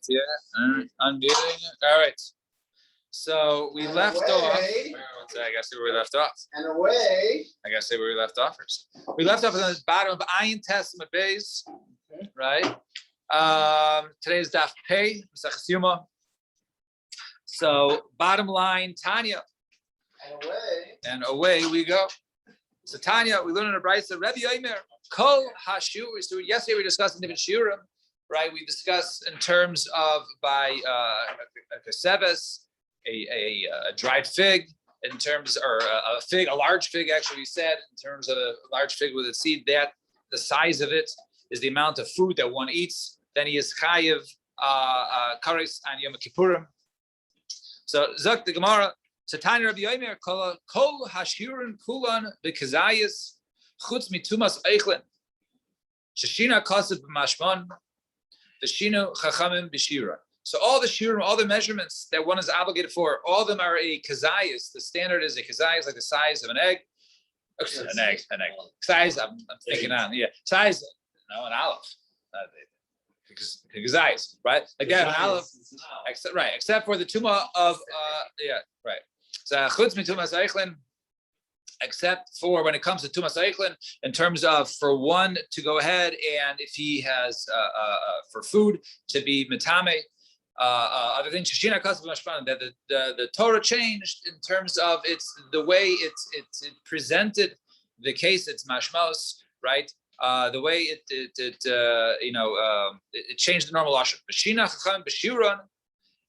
Yeah, unmuting. All right. So we left off. I guess where we left off. And away. I guess where we left off first. We left off at the bottom of Ayin Testament base, right? Today's Daf Pei, Maseches Yuma. So bottom line, Tanya. And away we go. So Tanya, we learned in a brayso, Rebbe Yomer, Kol Hashu. So yesterday we discussed in different shiurim, right? We discussed in terms of by a keseves, a dried fig, in terms, or a fig, a large fig, actually, we said, in terms of a large fig with a seed, that the size of it is the amount of food that one eats. Then he is chayiv kares and Yom Kippurim. So Zok the Gemara. So Tanya Rabbi Yomer kol hashirin kulan b'kazayis chutz mitumas eichlin sheshina kasev b'mashmon v'shinu chachamim b'shira. So all the shirim, all the measurements that one is obligated for, all of them are a kazayis. The standard is a kazayis, like the size of an egg. An egg. Size. I'm thinking on. Yeah, size. No, an olive. Kazayis, right? Again, an olive. Except for the tuma of right. So chutz mitumas eichlin, except for when it comes to tumas eichlin, in terms of for one to go ahead and if he has for food to be mitame, other things shishina kasev mashman, that the Torah changed in terms of the way it presented the case. It's mashmos, right? The way it changed the normal lashon. B'shina chacham b'shiron.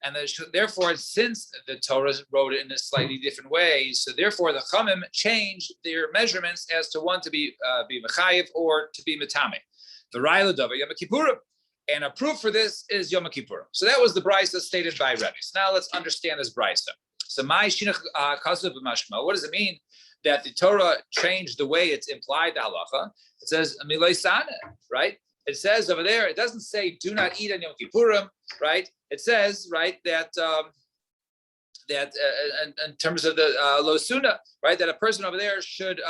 And therefore, since the Torah wrote it in a slightly different way, so therefore the Chamim changed their measurements as to one to be mechayiv or to be metame. The Ra'ila Davar Yom Kippurim, and a proof for this is Yom Kippurim. So that was the brayso stated by Rebbe. So now let's understand this brayso. So my shinach kasev b'mashma. What does it mean that the Torah changed the way it's implied the halacha? It says milay sana, right? It says over there. It doesn't say do not eat on Yom Kippurim, right? It says, right, that in terms of the losuna, right, that a person over there should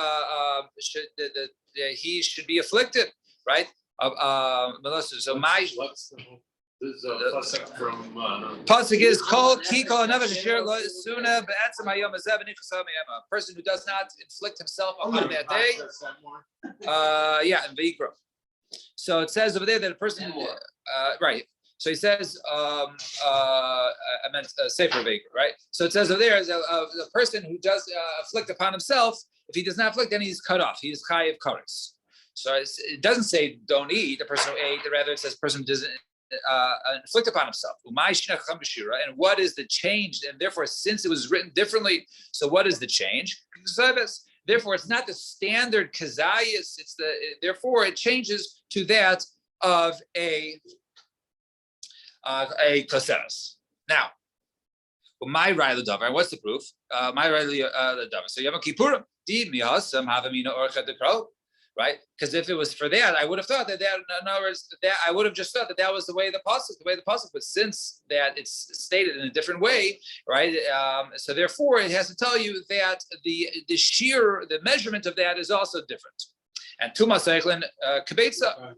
he should be afflicted, right? So my pasuk is called kikol never share losuna be'etzem hayom hazeh v'nichas hayom. A person who does not inflict himself upon that day, in Vayikra. So it says over there that a person, right. So he says, I meant Sefer Vayikra, right? So it says over there is a person who does afflict upon himself. If he does not afflict, then he's cut off. He's chayiv kares. So it doesn't say don't eat. The person who ate, rather it says person who doesn't inflict upon himself. And what is the change? And therefore, since it was written differently, so what is the change? Therefore, it's not the standard kazayis. Therefore it changes to that of a kaseres. Now, my Ra'ila Davar, what's the proof? My Ra'ila Davar. So Yom Kippurim, di miyasam havamina orcha dekro, right? Because if it was for that, I would have thought that in other words, that I would have just thought that was the way the pasuk. But since that it's stated in a different way, right? So therefore, it has to tell you that the sheer, the measurement of that is also different. And tumas eichlin kibetza.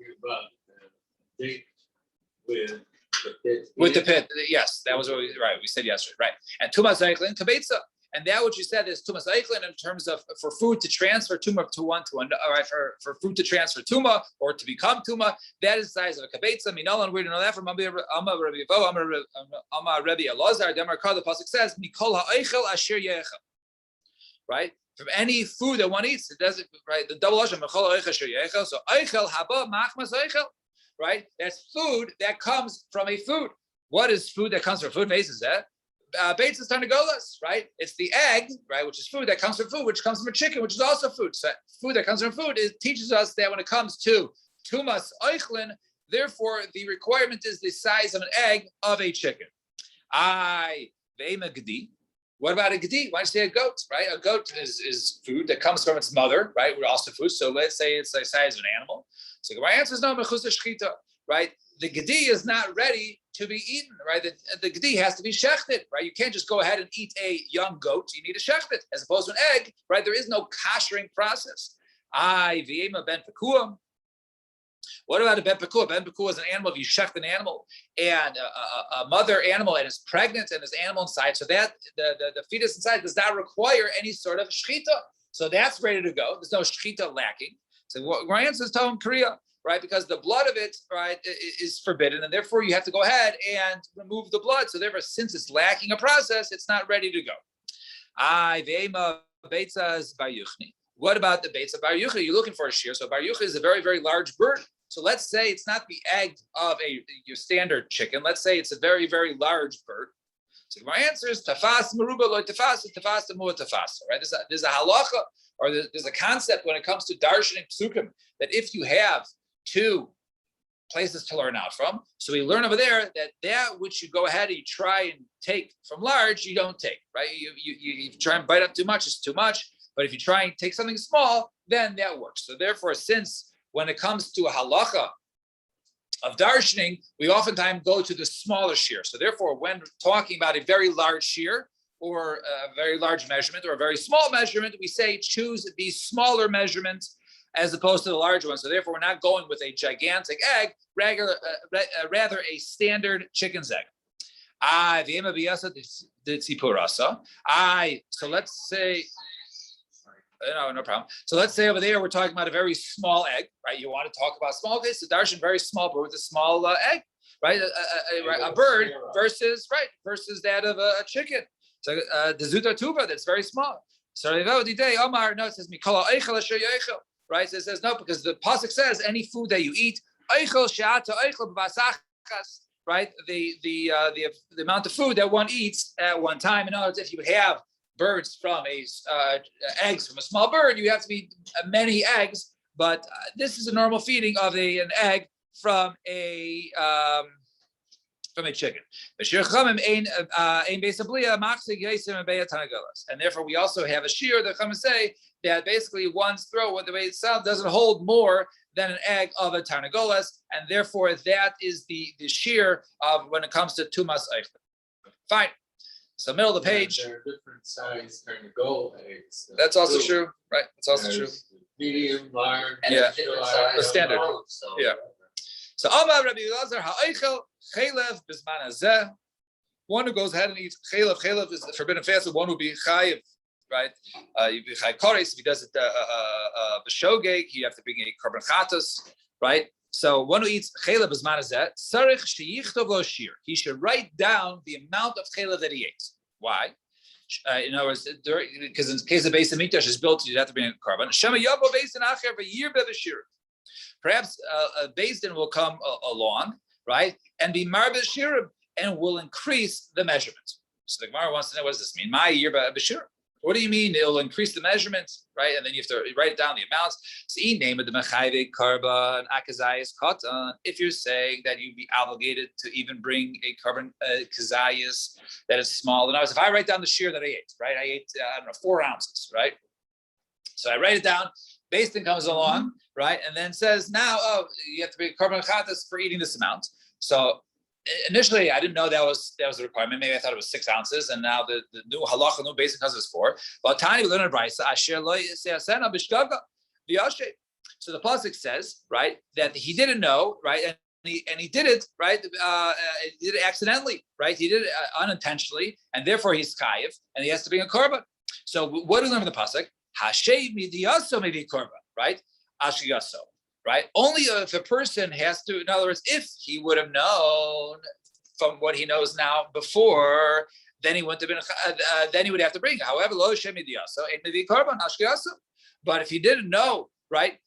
With the pit, yes, that was what we said yesterday, right? And tumas eichlin kabetza, and that what you said is tumas eichlin in terms of for food to transfer tuma to one, all right, for food to transfer tuma or to become tuma, that is the size of a kabetza. Minolan, we don't know that from Amar Rebbe Elazar. Demarkar, the pasuk says mikol ha'eichel asher yechel, right? From any food that one eats, it doesn't, right? The double lashon mikol ha'eichel asher yechel. So eichel haba machmas eichel. Right? That's food that comes from a food. What is food that comes from food? Mace is that. Bates is tarnagolas, right? It's the egg, right? Which is food that comes from food, which comes from a chicken, which is also food. So food that comes from food, it teaches us that when it comes to tumas eichlin, therefore the requirement is the size of an egg of a chicken. Ve'ema gedi. What about a gedi? Why don't you say a goat, right? A goat is food that comes from its mother, right? We're also food. So let's say it's the size of an animal. So my answer is no, mechusah shchita, right? The gedi is not ready to be eaten, right? The gedi has to be shechted, right? You can't just go ahead and eat a young goat. You need to shecht it, as opposed to an egg, right? There is no koshering process. V'ema ben pekuam. What about a ben pekua? Ben pekua is an animal. If you shecht an animal and a mother animal and is pregnant and there's animal inside, so that the fetus inside does not require any sort of shechita. So that's ready to go. There's no shechita lacking. So what my answer is Tom Korea, right? Because the blood of it, right, is forbidden, and therefore you have to go ahead and remove the blood. So therefore, since it's lacking a process, it's not ready to go. What about the Beitza Bar Yuchni? You're looking for a shear. So Bar Yuchni is a very, very large bird. So let's say it's not the egg of your standard chicken. Let's say it's a very, very large bird. So my answer is tafas meruba lo tafas, tafas mu tafas. Right? There's a halacha, or there's a concept when it comes to darshaning psukim that if you have two places to learn out from, so we learn over there that which you go ahead and you try and take from large, you don't take. Right? You try and bite up too much, it's too much. But if you try and take something small, then that works. So therefore, since when it comes to a halacha of darshaning, we oftentimes go to the smaller shear. So therefore, when talking about a very large shear or a very large measurement or a very small measurement, we say choose the smaller measurements as opposed to the large one. So therefore, we're not going with a gigantic egg, rather a standard chicken's egg. So let's say, no problem. So let's say over there, we're talking about a very small egg, right? You want to talk about small case, the darshan, very small bird with a small egg, right? A bird versus that of a chicken. So the zuta tuva, that's very small. So Omar, no, it says Mikola eichel asher yoichel, right? So it says no, because the pasuk says any food that you eat, eichel she'ata eichel b'vasachas, right? The amount of food that one eats at one time. In other words, if you have birds from eggs from a small bird, you have to eat many eggs. But this is a normal feeding of an egg from a chicken. And therefore, we also have a shear that come and say that basically one's throat, the way it sounds, doesn't hold more than an egg of a tarnagolas, and therefore that is the shear of when it comes to tumas eichel. Fine. So middle of the page. There are different size tarnagol eggs. That's also true, right? That's also true. Medium, large, yeah, the standard. Yeah. So Amar Rabbi Elazar ha'eichel chaylev bisman hazeh. One who goes ahead and eats chaylev. Chaylev is forbidden fast. One will be chayiv, right? You be chayiv koris. If he does it b'shogeg, you have to bring a korban chatos, right? So one who eats chaylev bisman hazeh, sarich sheyichtov lo shir. He should write down the amount of chaylev that he ate. Why? In other words, because in the case of Beis Hamikdash is built, you'd have to bring a korban. Shema yavo Beis Din acher v'yir bevashir. Perhaps a Beis Din will come along, right, and be marbeh shirim and will increase the measurement. So the Gemara wants to know, what does this mean? My yir b'shir. What do you mean it'll increase the measurements, right? And then you have to write down the amounts. So name of the mechayve karban akazayis katan. If you're saying that you'd be obligated to even bring a korban kazayis that is small, in other words, if I write down the shear that I ate, right? I ate 4 ounces, right? So I write it down. Beis Din comes along, right, and then says, now, you have to be korban chatas for eating this amount. So initially, I didn't know that was a requirement. Maybe I thought it was 6 ounces, and now the new halacha, new Beis Din comes is 4. But Tani we learn in Brisa, asher lo yasena b'shgaga v'yashe. So the pasuk says, right, that he didn't know, right, and he did it, right, he did it accidentally, right, he did it unintentionally, and therefore he's chayiv, and he has to bring a korban. So what do we learn from the pasuk? Hashay midiyaso maybe korban, right? Ashiyaso, right? Only if a person has to, in other words, if he would have known from what he knows now before, then he wouldn't have been. Then he would have to bring it. However, lo shem midiyaso and maybe korban ashiyaso. But if he didn't know, right,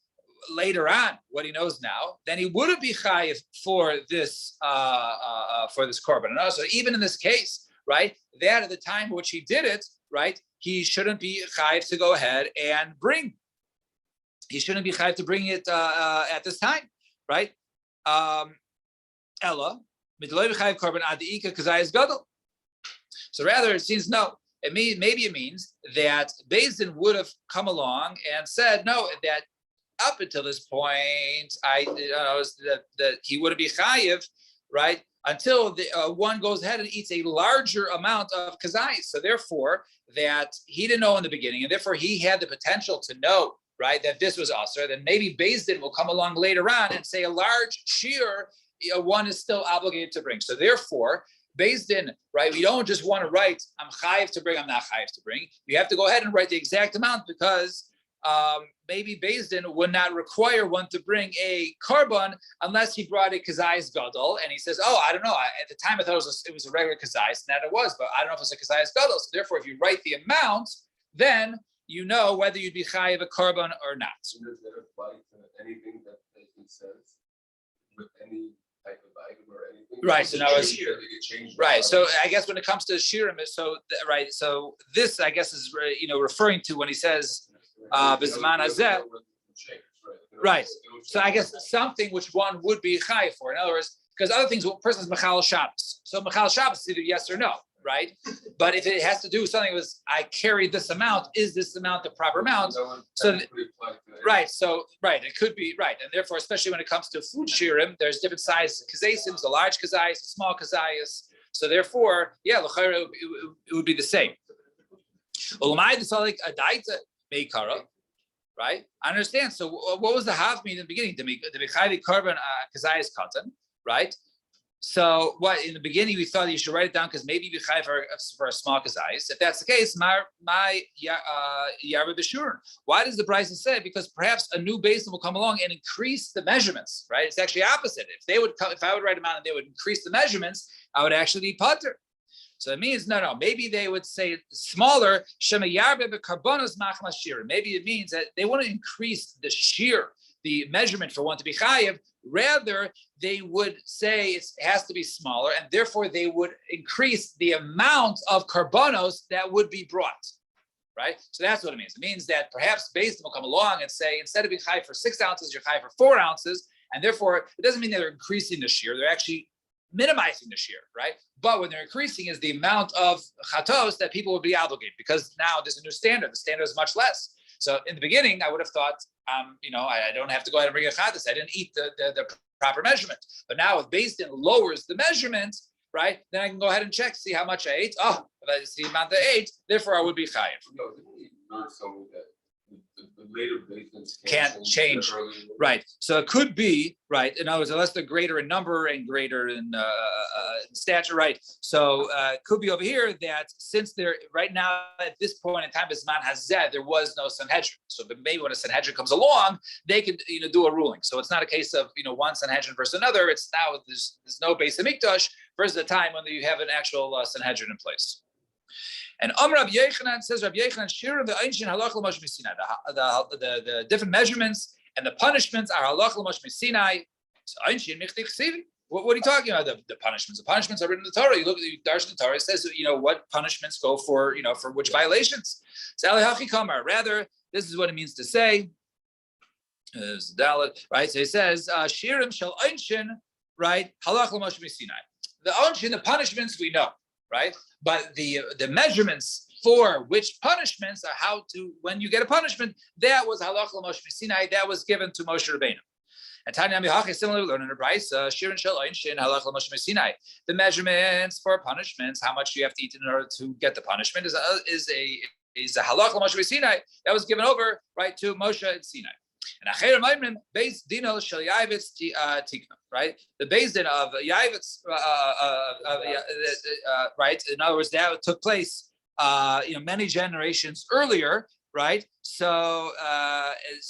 later on what he knows now, then he wouldn't be chayiv for this korban. And also, even in this case, right, that at the time which he did it, right, he shouldn't be chayiv to go ahead and bring. He shouldn't be chayiv to bring it at this time, right? Ella, midloi v'chayiv korban adiika kazayis gadol. So rather, it seems no. Maybe it means that Beis Din would have come along and said no. That up until this point, that he wouldn't be chayiv, right? Until one goes ahead and eats a larger amount of kazayis. So therefore, that he didn't know in the beginning, and therefore he had the potential to know right, that this was usher, then maybe Beis Din will come along later on and say a large shear, one is still obligated to bring. So therefore, Beis Din, right, we don't just want to write, I'm chayiv to bring, I'm not chayiv to bring. You have to go ahead and write the exact amount because maybe Beis Din would not require one to bring a carbon unless he brought a kazayis gadol, and he says, "Oh, I don't know. At the time, I thought it was a regular kazayis, and that it was, but I don't know if it's a kazayis gadol." So therefore, if you write the amount, then you know whether you'd be chayiv a carbon or not. Does that apply to anything that it says with any type of item or anything? Right. So now it's right. So I guess when it comes to shirim, right. So this, I guess, is referring to when he says. B'zman hazeh, right? So I guess something which one would be chai for. In other words, because other things, well, person's mechal Shabbos. So mechal Shabbos is either yes or no, right? But if it has to do with something was I carried this amount, is this amount the proper amount? So right, so right, it could be right, and therefore, especially when it comes to food shirim, there's different sizes. Kazaysim, the large kazayis, the small kazayis. So therefore, yeah, it would be the same. Right? I understand. So what was the half mean in the beginning? The Mechavi carbon kazayis cotton, right? So what in the beginning we thought you should write it down because maybe you for a small kazayis. If that's the case, my yarba b'shur. Why does the Bryson say? Because perhaps a new basin will come along and increase the measurements, right? It's actually opposite. If they would come, if I would write them out and they would increase the measurements, I would actually be putter. So it means no. Maybe they would say smaller. Maybe it means that they want to increase the shear, the measurement for one to be chayiv. Rather, they would say it has to be smaller, and therefore they would increase the amount of karbonos that would be brought. Right. So that's what it means. It means that perhaps Beis Din will come along and say instead of being chayiv for 6 ounces, you're chayiv for 4 ounces, and therefore it doesn't mean that they're increasing the shear. They're actually minimizing the shear, right? But when they're increasing is the amount of chatos that people would be obligated because now there's a new standard. The standard is much less. So in the beginning, I would have thought, I don't have to go ahead and bring a chatos. I didn't eat the proper measurement. But now if Beis Din lowers the measurement, right, then I can go ahead and check, see how much I ate. Oh, if I see the amount that I ate, therefore I would be chayiv. No, didn't we learn something that the later basements can't change, right? So it could be right. In other words, unless they're greater in number and greater in stature, right? So it could be over here that since they're right now at this point in time, B'zman hazeh, there was no Sanhedrin. So maybe when a Sanhedrin comes along, they could do a ruling. So it's not a case of one Sanhedrin versus another. It's now there's no Beis Hamikdash versus a time when you have an actual Sanhedrin in place. And Rabbi Yechanan says, Rabbi Yechanan, Shirim the Einshin halach l'Moshe Sinai. The different measurements and the punishments are halach l'Moshe Sinai. So Einshin michtiv chsivi. What are you talking about? The punishments. The punishments are written in the Torah. You look at the Darshan the Torah. It says, what punishments go for, for which violations. So Elihachi Kamar. Rather, this is what it means to say. Right. So he says, Shirim shel Einshin, right? Halach l'Moshe Sinai. The Einshin, the punishments we know. Right, but the measurements for which punishments are when you get a punishment, that was halach l'Moshe Sinai, that was given to Moshe Rabbeinu. And Tanya Mihachi similarly learned in the Brayso, Shirin shel Einshin halach l'Moshe Sinai. The measurements for punishments, how much you have to eat in order to get the punishment, is a halach l'Moshe Sinai that was given over right to Moshe and Sinai. And Acher Maimrim Beis Dino shel Yavitz Tikna, right? The Beis Din of Yavitz, right? In other words, that took place, many generations earlier, right? So,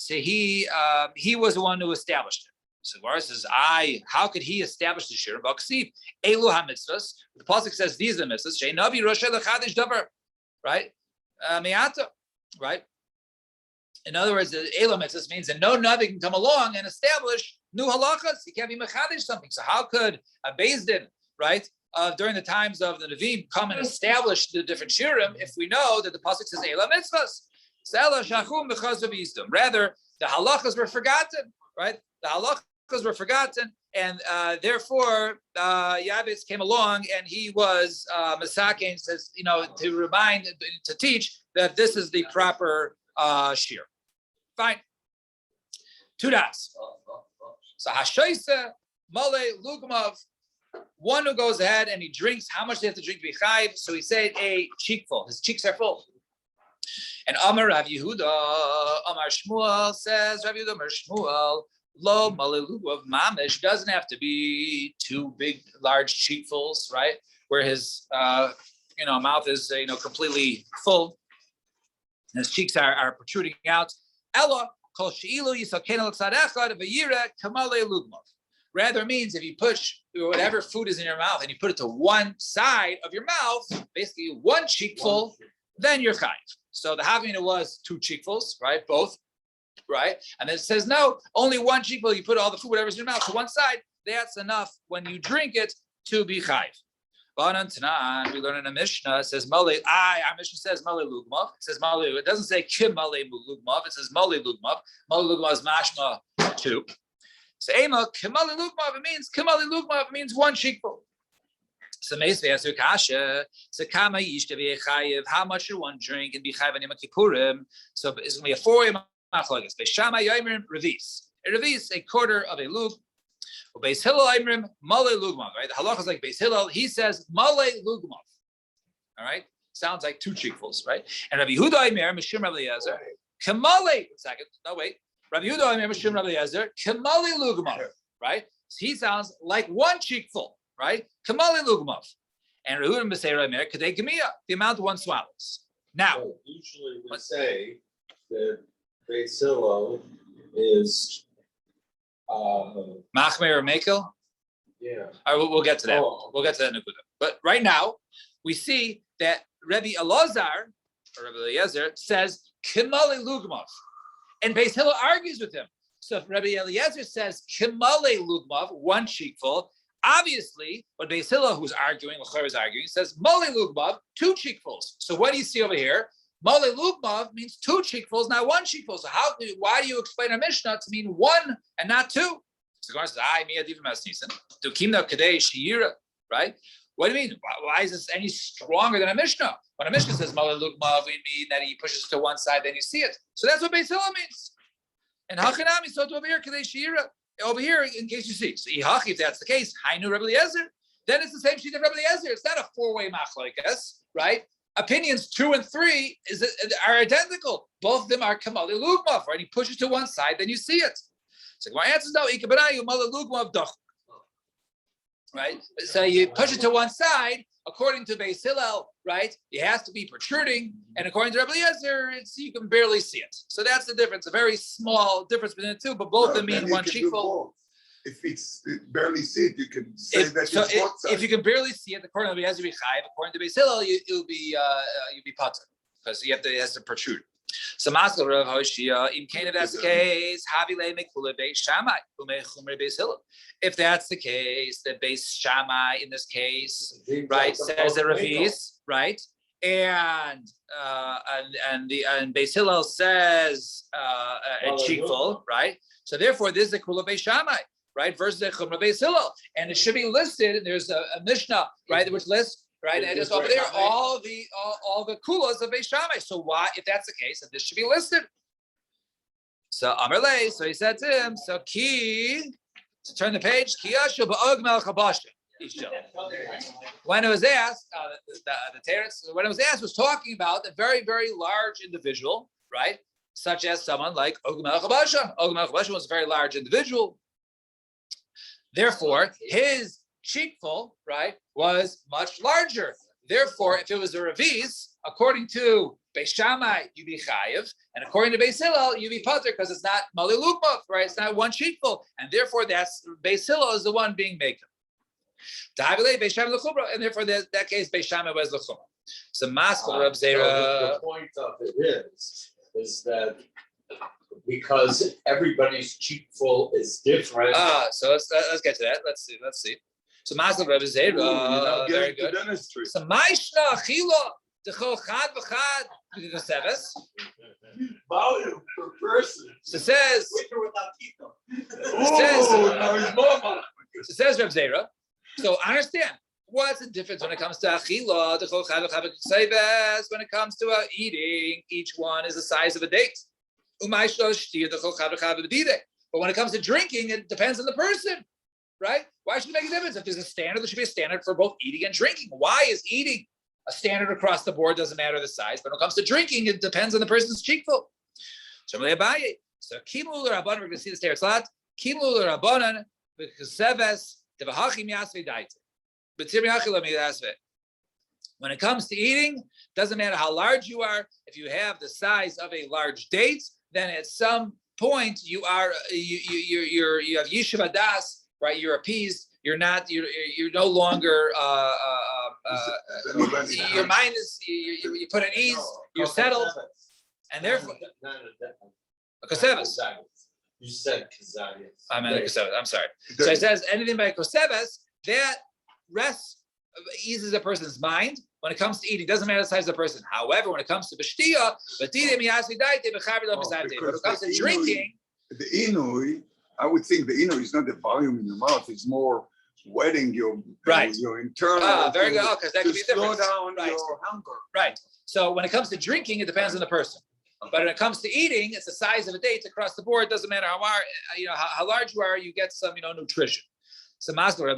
he was the one who established it. So Gemara says, how could he establish the shir? B'aksiv elu hamitzvos. The pasuk says these are the mitzvos. Shei navi roshay lechadish davar, right? Me'ata, right? In other words, the elu mitzvos means that no navi can come along and establish new halachas. He can't be mechadish something. So how could a Beis Din, right, during the times of the Nevi'im come and establish the different shirim if we know that the pasuk says elu mitzvos? Rather, the halachas were forgotten, right? The halachas were forgotten, and therefore Yavitz came along and he was Masakin says, to remind, to teach that this is the proper shir. Fine. 2 dots. So Hashoisa Mole Lugmav, one who goes ahead and he drinks, how much they have to drink to be chayiv? So he said a cheekful. His cheeks are full. And Amar Rav Yehuda, Amar Shmuel says, Rav Yehuda, Amar Shmuel, lo malelu of mamish doesn't have to be two big, large cheekfuls, right? Where his, mouth is, completely full, and his cheeks are protruding out. Ella kol sheilu yisakenu l'tzad echad v'yira kamale lugmav. Rather means if you push whatever food is in your mouth and you put it to one side of your mouth, basically one cheekful, then you're chayiv. So the Havamina was two cheekfuls, right? Both, right? And then it says, no, only one cheekful, you put all the food, whatever's in your mouth to one side, that's enough when you drink it to be chayiv. We learn in a Mishnah, it says, our Mishnah says, Male Lugmav. It says, Male, it doesn't say Kim Male Lugmav, it says, Male Lugmav. Male Lugmav is mashma two. So Ema, Kimali Lugmav, it means Kimali Lugmav, it means one cheekful. So Meisvei answer Kasha, so Kama Yishta V'Yechayev, how much should one drink and be chayiv on Yom Kippurim? So it's going to be a 4-way machlokes. Beishama Yomrim Revis. A revis, a quarter of a lug. Beis Hillel Yomrim Male Lugmav, right? The halacha is like Beis Hillel, he says Male Lugmav. All right? Sounds like two cheekfuls, right? And Rabbi Yehuda Yomrim, Mishum Rabbi Eliezer, Kamale, second, no wait. Rabbi Yehuda Omer Mishum Rabbi Eliezer, Kamali Lugmav, right? So he sounds like one cheekful, right? Kamali Lugmav. And Rabbi Yehuda B'Seir Omer Kadei Gemia, the amount one swallows. Now, usually we say that Beis Hillel is Machmer or Mekel. yeah. All right, we'll get to that. Oh. We'll get to that. But right now, we see that Rabbi Elazar or Rabbi Eliezer says Kamali Lugmav. And Beis Hillel argues with him. So if Rabbi Eliezer says Kimale Lugmav, one cheekful, obviously, when Beis Hillel, who's arguing, L'chor is arguing, says Male Lugmav, two cheekfuls. So what do you see over here? Male Lugmav means two cheekfuls, not one cheekful. So why do you explain a Mishnah to mean one and not two? So the Gemara says, Miyad Divim As Nisan. To Kimna Kadei Shiyira, right? What do you mean? Why is this any stronger than a Mishnah? When a Mishnah says Male Lugmav, we mean that he pushes to one side, then you see it. So that's what Beis Hillel means. And Hachanami, so over here, Kadei Shira, over here, in case you see. So Ihachi, if that's the case, Hainu Rabbi Eliezer, then it's the same sheet of Rabbi Eliezer. It's not a 4-way machlokes, right? Opinions 2 and 3 are identical. Both of them are Kamali Lugmav, right? He pushes to one side, then you see it. So my answer is no, Ikabanayu Male Lugmav Doch. Right? So you push it to one side, according to Beis Hillel, right? It has to be protruding, and according to Rabbi Eliezer, you can barely see it. So that's the difference, a very small difference between the two, but both of them mean one cheekful. If it's barely see it, you can say that it's one side. If you can barely see it, according to Rabbi Eliezer, be chayiv. According to Beis Hillel, you'll be patur, because it has to protrude. So Maskal Rav Hoshia, in case that's the case, Havile Mekula Beis Shammai, Umechumre Beis Hillel. If that's the case, the Beis Shammai in this case, right, says a revis, right, and Beis Hillel says a cheekful, right. So therefore, this is the Kula Beis Shammai, right, versus the Chumra Beis Hillel, and it should be listed. There's a Mishnah, right, which lists. Right, and it's over there, all the kulas of Beis Shammai. So why, if that's the case, then this should be listed. So Amarle, so he said to him, so to turn the page, Kiyashu ba'og melech habasha. When it was asked, the Teretz, when it was asked, was talking about a very, very large individual, right? Such as someone like Og melech habasha. Og melech habasha was a very large individual. Therefore, his cheekful, right, was much larger. Therefore, if it was a revis, according to Beis Shammai, you be chayiv, and according to Beis Hillel, you be patur, because it's not mali lugmav, right? It's not one cheekful, and therefore that's Beis Hillel is the one being maker. And therefore, that case, Beis Shammai was l'chumra. So Maskal Rav Zera. The point of it is that because everybody's cheekful is different. So let's get to that. Let's see. So Maskal Rav Zera, very good. So Maishna Chila Dechol Chad V'Chad the Seves. Volume per person. So it says. It says Rav Zera. So understand what's the difference when it comes to Achila Dechol Chad V'Chad Seves. When it comes to eating, each one is the size of a date. But when it comes to drinking, it depends on the person. Right? Why should it make a difference? If there's a standard, there should be a standard for both eating and drinking. Why is eating a standard across the board, doesn't matter the size. But when it comes to drinking, it depends on the person's cheekful. So Kimul Rabbanan, we're going to see this there. It's a lot. Kimul Rabbanan v'cheseves devahachim yasvei daite. B'tzir mi'achil mi'asvei. When it comes to eating, doesn't matter how large you are. If you have the size of a large date, then at some point you have yishuv das, right? You're appeased. You're not. You're no longer. Your mind is. You put at ease. You're settled, and therefore. Koseves. You said kazayas. I meant koseves. I'm sorry. So it says anything by koseves that rests, eases a person's mind. When it comes to eating, doesn't matter the size of the person. However, when it comes to b'shtia, when it comes to drinking, the inui, I would think the inui is not the volume in your mouth; it's more wetting your your internal. Very good. Because that could be slow different. down your hunger. Right. So when it comes to drinking, it depends on the person. But when it comes to eating, it's the size of a date across the board. It doesn't matter how large you are, you get some nutrition. So if that's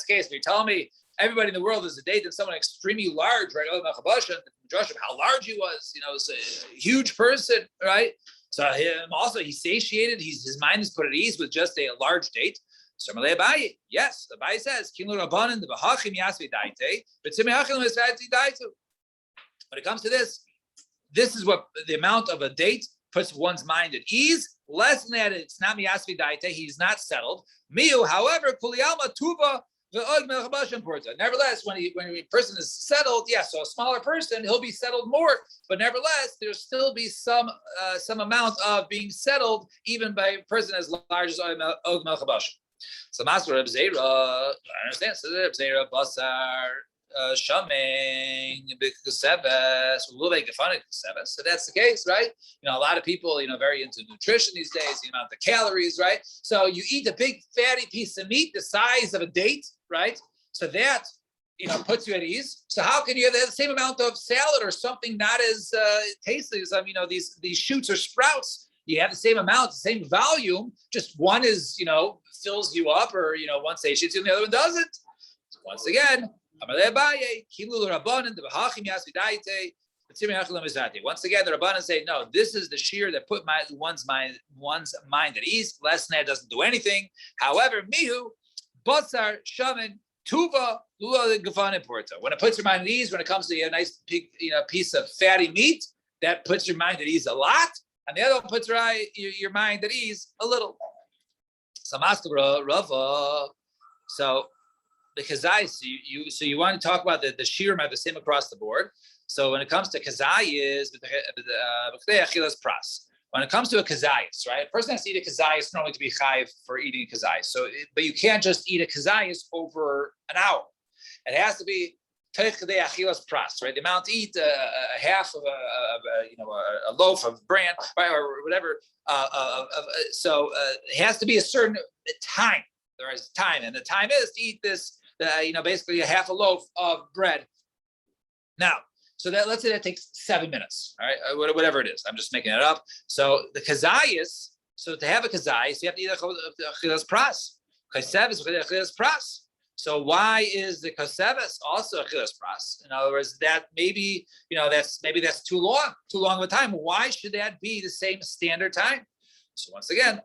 the case, if you tell me everybody in the world is a date and someone extremely large, right? How large he was, is a huge person, right? So him also, he's satiated. His mind is put at ease with just a large date. So yes, the Abaye says, when it comes to this is what the amount of a date puts one's mind at ease. Less than that, it's not miyasvi daite. He's not settled. Miu, however, kuliyalma tuva ve'og melchabashim porta. Nevertheless, when a person is settled, so a smaller person, he'll be settled more. But nevertheless, there'll still be some amount of being settled, even by a person as large as og melchabashim. So Master Reb Zera, I understand. So Reb Zera basar shaming b'kuseves uluvei gefanik kuseves. So that's the case, right? A lot of people, very into nutrition these days. The amount of calories, right? So you eat a big fatty piece of meat the size of a date, right? So that puts you at ease. So how can you have the same amount of salad or something not as tasty as these shoots or sprouts? You have the same amount, the same volume. Just one is fills you up, or one satiates you and the other one doesn't. So once again. Once again, the Rabbanan say, no, this is the shear that put one's mind at ease. Less than that doesn't do anything. However, mihu, basar, shaman, tuva, lula gafane porta. When it puts your mind at ease, when it comes to a nice big, piece of fatty meat, that puts your mind at ease a lot, and the other one puts your mind at ease a little. So Rava. So the kazayis, so you want to talk about the shirim are the same across the board. So when it comes to kazayis, pras. When it comes to a kazayis, right? A person has to eat a kazayis normally to be chayiv for eating a kazayis. So, but you can't just eat a kazayis over an hour. It has to be teichdei achilas pras, right? The amount to eat a half of a loaf of bran, right, or whatever. So it has to be a certain time. There is time, and the time is to eat this. Basically a half a loaf of bread. Now, so that let's say that takes 7 minutes, all right, whatever it is. I'm just making it up. So the kazayis. So to have a kazayis, you have to eat a chilas pras. Koseves chilas pras. So why is the koseves also a chilas pras? In other words, that maybe that's too long of a time. Why should that be the same standard time? So once again,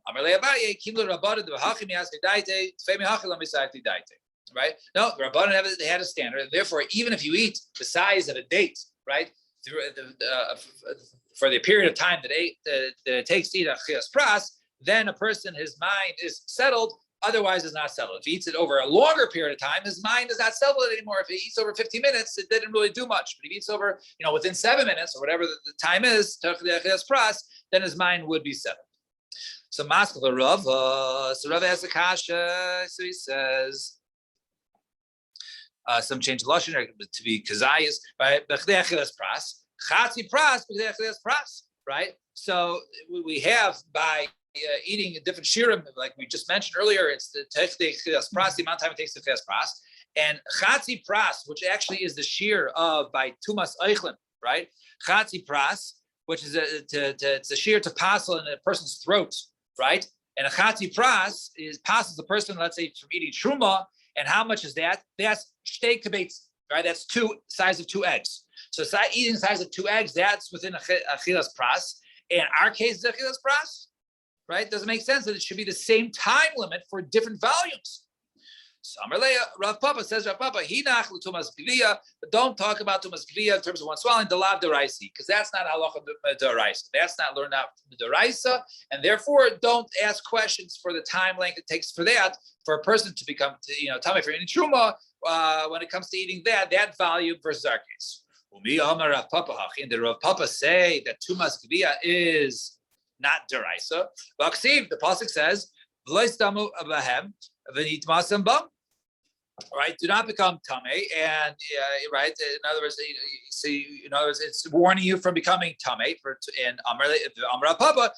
right? No, the Rabbanan they had a standard. Therefore, even if you eat the size of a date, right, for the period of time that it takes to eat a chilas pras, then a person, his mind is settled. Otherwise, is not settled. If he eats it over a longer period of time, his mind is not settled anymore. If he eats over 15 minutes, it didn't really do much. But if he eats over, within 7 minutes or whatever the time is, then his mind would be settled. So Maskal Rava, so Rava has a kasha. So he says, some change lashon to be kazayis, right? Chatzi pras, right? So we have by eating a different shirim, like we just mentioned earlier, it's the teichdei chilas pras, the amount of time it takes to chilas pras, and chatzi pras, which actually is the shear of by tumas eichlin, right? Chatzi pras, which is it's a shear to passel in a person's throat, right? And a chatzi pras passes the person, let's say, from eating truma, And how much is that? That's shtei kabeitz, right? That's size of 2 eggs. So eating the size of 2 eggs, that's within achilas pras. In our case, is achilas pras, right? Doesn't make sense that it should be the same time limit for different volumes. So Rav Papa says, Rav Papa, hinach l'tumas gvia, but don't talk about tumas gvia in terms of one swallowing, the lav deraisi, because that's not halacha deraisa. That's not learned out from the deraisa, and therefore don't ask questions for the time length it takes for that, for a person to become, tummy for eating truma, when it comes to eating that volume versus our case. Rav Papa, and the Rav Papa say that tumas gvia is not deraisa. The pasuk says, "V'loistamu abahem." Right, do not become tame, and right. In other words, it's warning you from becoming tame. And Amar Papa,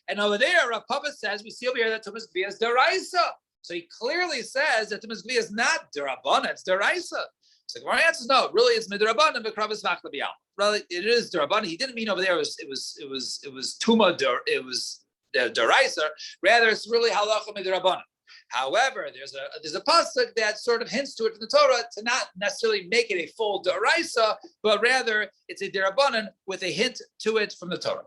and over there, Rav Papa says we see over here that tumas gvia is deraisa. So he clearly says that tumas gvia is not derabana; it's deraisa. So the answer is no. Really, it's midrabanan b'kravas machla b'yam. Really, it is derabana. He didn't mean over there. It was tuma. It was the deraisa. Rather, it's really halacha midrabanan. However, there's a pasuk that sort of hints to it from the Torah to not necessarily make it a full deraisa, but rather it's a derabanan with a hint to it from the Torah.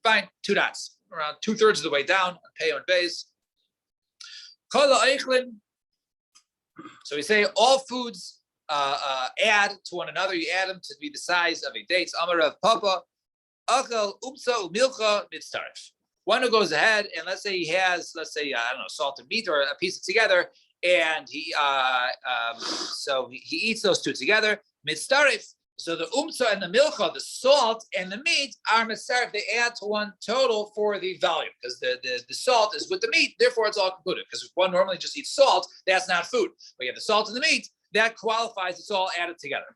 Fine, 2 dots, around 2/3 of the way down on pay on base. So we say all foods add to one another. You add them to be the size of a date. Amar Rav Papa, achal umsa umilcha mitzaref. One who goes ahead and let's say he has, salt and meat or a piece of together, and so he eats those 2 together. Mitzaref. So the umsa and the milcha, the salt and the meat, are mitzaref. They add to one total for the volume because the salt is with the meat. Therefore, it's all concluded. Because if one normally just eats salt, that's not food. But you have the salt and the meat. That qualifies, it's all added together.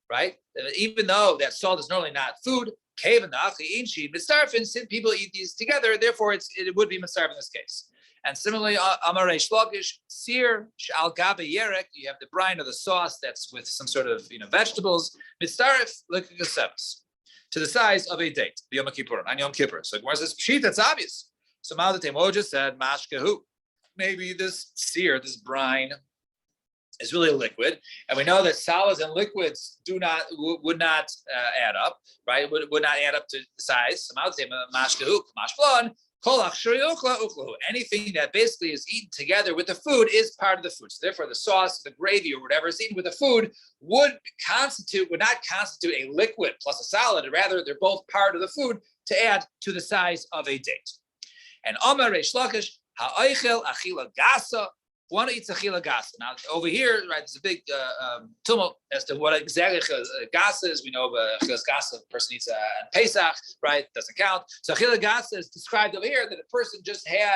Right? Even though that salt is normally not food, since people eat these together, therefore it would be mitzaref in this case. And similarly, amarei shlokish, sir, shal gabe yerek, you have the brine or the sauce that's with some sort of vegetables, mitzaref l'kasevus, to the size of a date, the Yom Kippur, on Yom Kippur. So Gemara says, pshit, that's obvious. So Maldatei Moja said, mashkehu. Maybe this sear, this brine, is really a liquid, and we know that solids and liquids would not add up, right? Would not add up to the size. Anything that basically is eaten together with the food is part of the food. So therefore, the sauce, the gravy, or whatever is eaten with the food would not constitute a liquid plus a solid. Rather, they're both part of the food to add to the size of a date. And Amar Reish Lakish, ha'oichel achila gasa. One eats achila gasa. Now over here, right, there's a big tumult as to what exactly gasa is. We know achila gasa, a person eats on Pesach, right? Doesn't count. So achila gasa is described over here that a person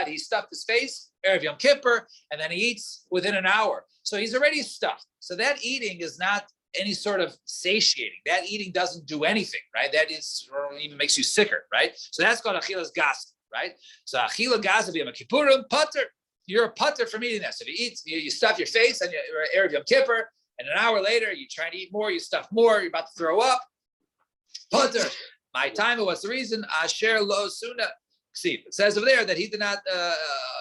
he stuffed his face, Erev Yom Kippur, and then he eats within an hour. So he's already stuffed. So that eating is not any sort of satiating. That eating doesn't do anything, right? That is, or even makes you sicker, right? So that's called achilas gasa, right? So achila gasa v'yom kippurim pater. You're a putter from eating that. So if you stuff your face and you're Erev Yom Kippur, and an hour later you try to eat more, you stuff more, you're about to throw up. Putter. My time, what's the reason? Asher lo suna. See, it says over there that he did not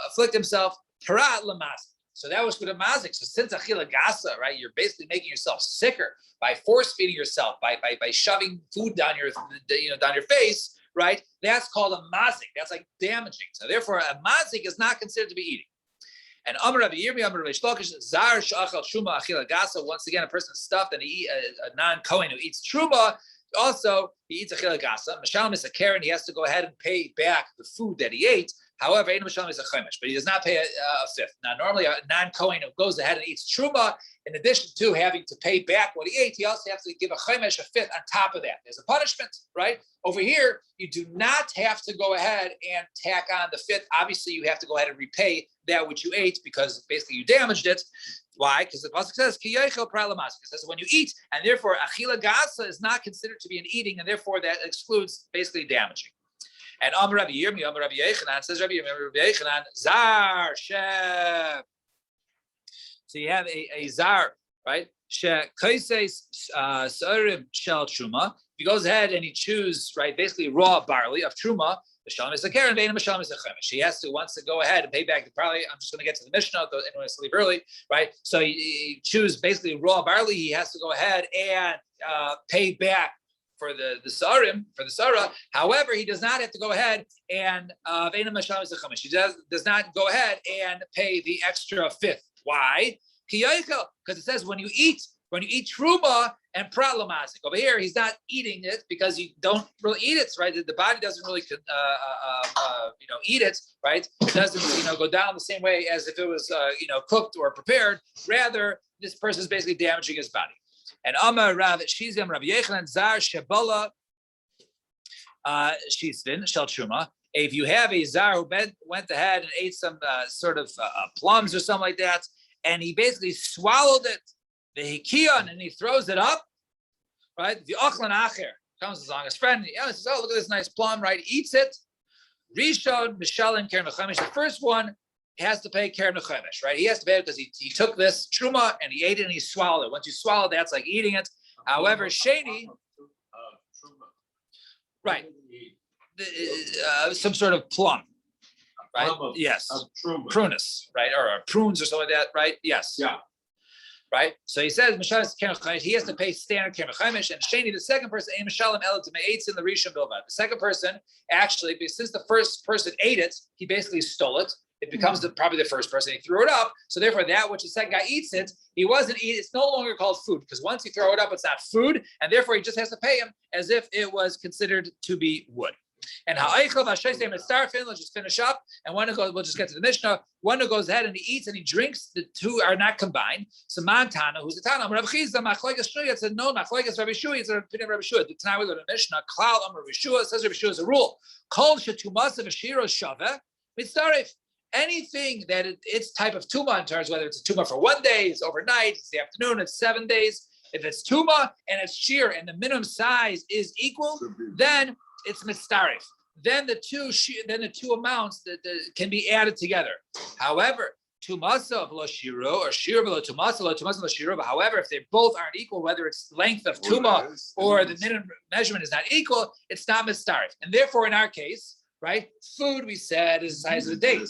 afflict himself. Parat lamas. So that was for the mazik. So since achila gasa, right, you're basically making yourself sicker by force feeding yourself, by shoving food down your face, right? That's called a mazik. That's like damaging. So therefore, a mazik is not considered to be eating. And Amar Rabbi Yirmi, Amar Rabbi Shlokish, Zar Shachal Truma Achila Gasa. Once again, a person is stuffed and he a non-Kohen who eats Truma. Also, he eats Achila Gasa. Mashal is a Karen. He has to go ahead and pay back the food that he ate. However, Mashal is a Chaimish, but he does not pay a fifth. Now, normally a non-Kohen who goes ahead and eats Truma, in addition to having to pay back what he ate, he also has to give a Chaimish, a fifth on top of that. There's a punishment, right? Over here, you do not have to go ahead and tack on the fifth. Obviously, you have to go ahead and repay that which you ate because basically you damaged it. Why? Because the pasuk says, it says when you eat, and therefore achila gasa is not considered to be an eating, and therefore that excludes basically damaging. And Amar Rabbi Yirmi, Amar Rabbi Yechanan says, Rabbi Yechanan, Zar Sheh. So you have a Zar, right? She kaises sarim shel truma. He goes ahead and he chews, right, basically raw barley of truma. She has to wants to go ahead and pay back. Probably, I'm just going to get to the Mishnah. Anyone has to leave early, right? So he choose basically raw barley. He has to go ahead and pay back for the sarim, for the sarah. However, he does not have to go ahead and he does not go ahead and pay the extra fifth. Why? Because it says when you eat truma and pratlamasik. Over here, he's not eating it because you don't really eat it, right? The body doesn't really, eat it, right? It doesn't, go down the same way as if it was, cooked or prepared. Rather, this person is basically damaging his body. And Amar Rav Shizim Rav Yechanan Zar Shebala Shizvin Shel Truma. If you have a zar who went ahead and ate some plums or something like that, and he basically swallowed it, the hikion, and he throws it up, right? The ochlan acher comes along, his friend, he says, "Oh, look at this nice plum," right? Eats it. Rishon Mishalim Keren Nechemesh. The first one has to pay Keren Nechemesh, right? He has to pay it because he took this truma and he ate it and he swallowed it. Once you swallow, that's like eating it. However, Sheni, right? Some sort of plum, right? Yes, prunus, right? Or prunes or something like that, right? Yes. Yeah. Right. So he says, he has to pay standard Keren Nechemesh, and Sheni, the second person, in the Rishon Bilvad. The second person, actually, since the first person ate it, he basically stole it. It becomes probably the first person. He threw it up. So therefore, that which the second guy eats it, he wasn't eating. It's no longer called food because once you throw it up, it's not food, and therefore he just has to pay him as if it was considered to be wood. And let's just finish up. And we'll just get to the Mishnah. One who goes ahead and he eats and he drinks, the two are not combined. So Mantana, who's the Tana, Rav Chizda, Machlokes Shnui, it's a no, Machlokes Rabbi Shua, it's an opinion of Rabbi Shua. Tonight we go to the Mishnah, Klal Amar Rabbi Shua, says Rabbi Shua is a rule. Kol shetumas of Ashiro Shaveh, mitzaref. Anything that it's type of tuma in terms, whether it's a tuma for 1 day, it's overnight, it's the afternoon, it's 7 days. If it's tuma and it's shear and the minimum size is equal, then it's mitzaref. Then the two amounts that can be added together. However, tumasa of lo shiro or shiro below tumasa lo shiro. However, if they both aren't equal, whether it's length of tuma or the minimum measurement is not equal, it's not mitzaref. And therefore, in our case, right, food we said is the size of a date.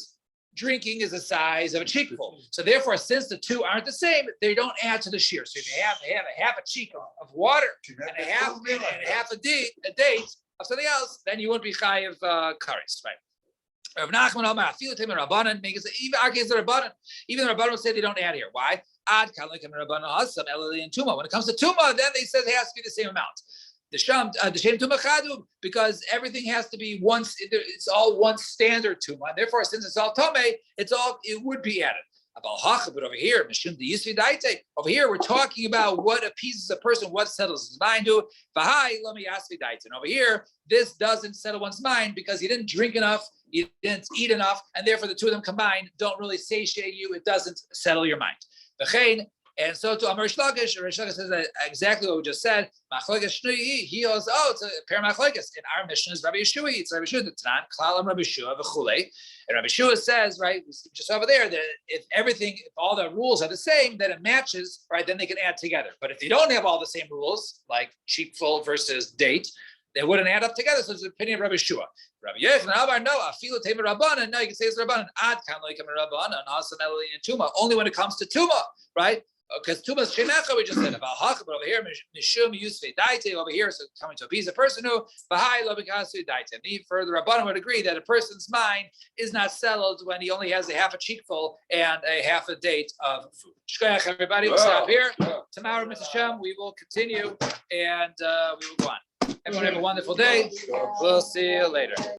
Drinking is the size of a cheekful. So therefore, since the two aren't the same, they don't add to the shear. So if you have a half a cheek of water and a half a date of something else, then you wouldn't be chayiv kares, right? Rav Nachman Amar, Afilu Temer Rabbanan, even our case the Rabbanan, even the Rabbanan will say they don't add here. Why? Ad Kalek and Rabbanan Hasam Elali and Tuma. When it comes to Tuma, then they say it has to be the same amount. The Shem Tuma Chadu, because everything has to be once. It's all one standard Tuma, and therefore, since it's all Tome, it would be added. But over here, over here, we're talking about what appeases a person, what settles his mind to. And over here, this doesn't settle one's mind because he didn't drink enough, he didn't eat enough, and therefore the two of them combined don't really satiate you. It doesn't settle your mind. And so to Amar Shlakish, Rish Lakish says that exactly what we just said. Machlokes Shnui, he goes, it's a pair of machlokes. In our mission is Rabbi Yeshua. It's Rabbi Yeshua, the Tanan, Klal Rabbi Yeshua, v'chulei. And Rabbi Yeshua says, right, just over there, that if all the rules are the same, then it matches, right, then they can add together. But if they don't have all the same rules, like cheekful versus date, they wouldn't add up together. So it's the opinion of Rabbi Yeshua. Rabbi Yechanan Amar, no, Afilu Temer Rabbanan. No, you can say it's Rabbanan. Ad Kan Lo Yikamer Rabbanan, Hasan Elali and Tuma. Only when it comes to Tuma, right? Because Tumas Shemecha, we just said about Hach, but over here, Mishum Yusfe Daite, over here, so coming to appease a person who, Bahai Lobikasu Daite. And even further, Rabbanan would agree that a person's mind is not settled when he only has a half a cheekful and a half a date of food. Shkoyach, everybody, we'll stop here. Tomorrow, Mr. Shem, we will continue and we will go on. Everyone have a wonderful day. We'll see you later.